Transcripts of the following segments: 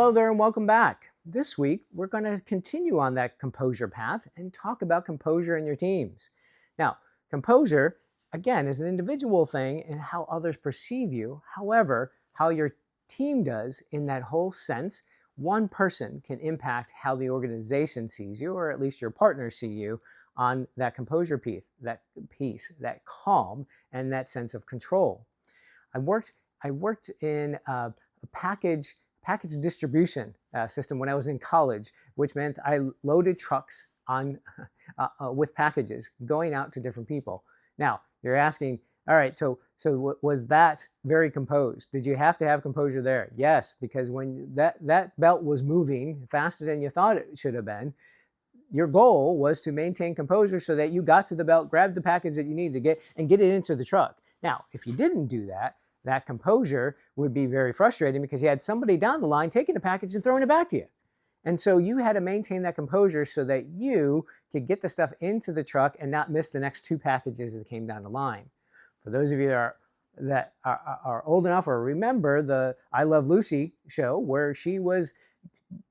Hello there and welcome back. This week, we're going to continue on that composure path and talk about composure in your teams. Now, composure, again, is an individual thing and how others perceive you. However, how your team does in that whole sense, one person can impact how the organization sees you, or at least your partners see you, on that composure piece, that calm, and that sense of control. I worked in a package distribution system when I was in college, which meant I loaded trucks on with packages going out to different people. Now you're asking, all right, so was that very composed? Did you have to have composure there? Yes, because when that belt was moving faster than you thought it should have been, your goal was to maintain composure so that you got to the belt, grabbed the package that you needed to get, and get it into the truck. Now, if you didn't do that, that composure would be very frustrating because you had somebody down the line taking the package and throwing it back to you. And so you had to maintain that composure so that you could get the stuff into the truck and not miss the next two packages that came down the line. For those of you that are old enough or remember the I Love Lucy show where she was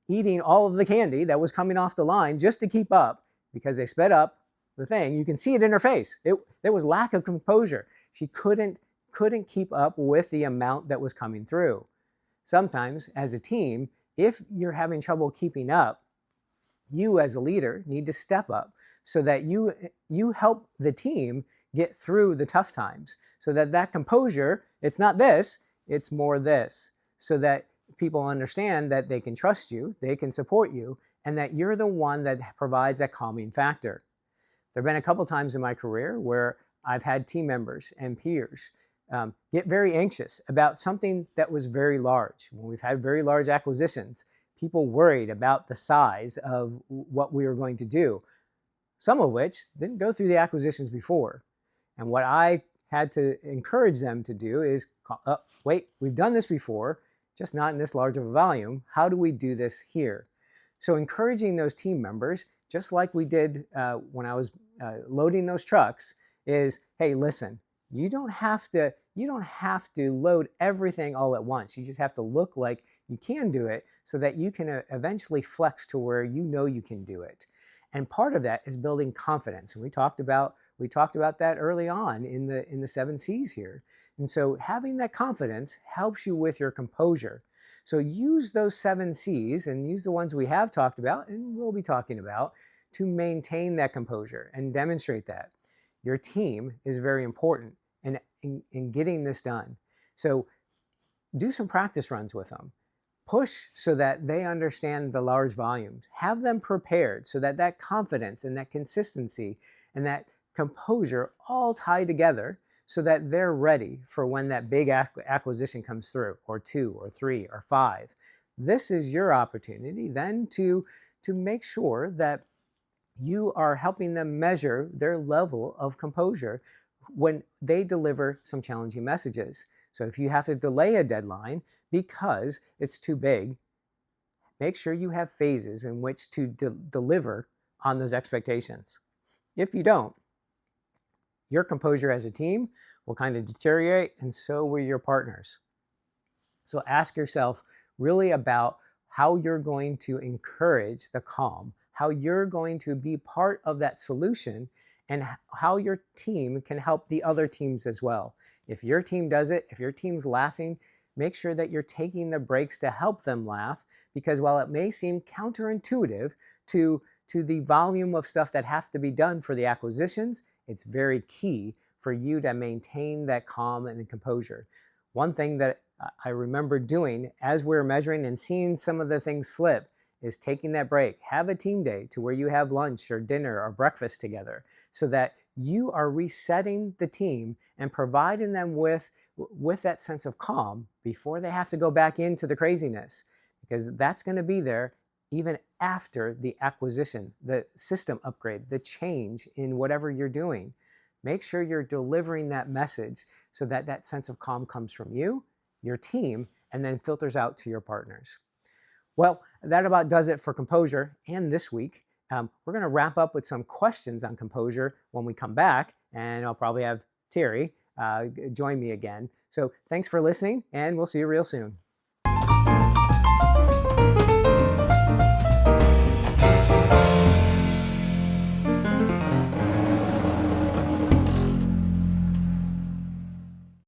eating all of the candy that was coming off the line just to keep up because they sped up the thing, you can see it in her face. There was lack of composure. She couldn't keep up with the amount that was coming through. Sometimes, as a team, if you're having trouble keeping up, you as a leader need to step up so that you help the team get through the tough times so that composure, it's not this, it's more this, so that people understand that they can trust you, they can support you, and that you're the one that provides that calming factor. There have been a couple times in my career where I've had team members and peers get very anxious about something that was very large. When we've had very large acquisitions, people worried about the size of what we were going to do, some of which didn't go through the acquisitions before. And what I had to encourage them to do is, wait, we've done this before, just not in this large of a volume. How do we do this here? So encouraging those team members, just like we did when I was loading those trucks, is, hey, listen, you don't have to load everything all at once. You just have to look like you can do it so that you can eventually flex to where you know you can do it. And part of that is building confidence. And we talked about that early on in the 7 C's here. And so having that confidence helps you with your composure. So use those 7 C's and use the ones we have talked about and we'll be talking about to maintain that composure and demonstrate that. Your team is very important in getting this done. So do some practice runs with them. Push so that they understand the large volumes. Have them prepared so that that confidence and that consistency and that composure all tie together so that they're ready for when that big acquisition comes through, or 2 or 3 or 5. This is your opportunity then to make sure that you are helping them measure their level of composure when they deliver some challenging messages. So if you have to delay a deadline because it's too big, make sure you have phases in which to deliver on those expectations. If you don't, your composure as a team will kind of deteriorate, and so will your partners. So ask yourself really about how you're going to encourage the calm, how you're going to be part of that solution, and how your team can help the other teams as well. If your team does it, if your team's laughing, make sure that you're taking the breaks to help them laugh, because while it may seem counterintuitive to the volume of stuff that have to be done for the acquisitions, it's very key for you to maintain that calm and composure. One thing that I remember doing as we were measuring and seeing some of the things slip is taking that break. Have a team day to where you have lunch or dinner or breakfast together so that you are resetting the team and providing them with that sense of calm before they have to go back into the craziness, because that's going to be there even after the acquisition, the system upgrade, the change in whatever you're doing. Make sure you're delivering that message so that that sense of calm comes from you, your team, and then filters out to your partners. Well, that about does it for composure and this week. We're going to wrap up with some questions on composure when we come back, and I'll probably have Terry join me again. So thanks for listening, and we'll see you real soon.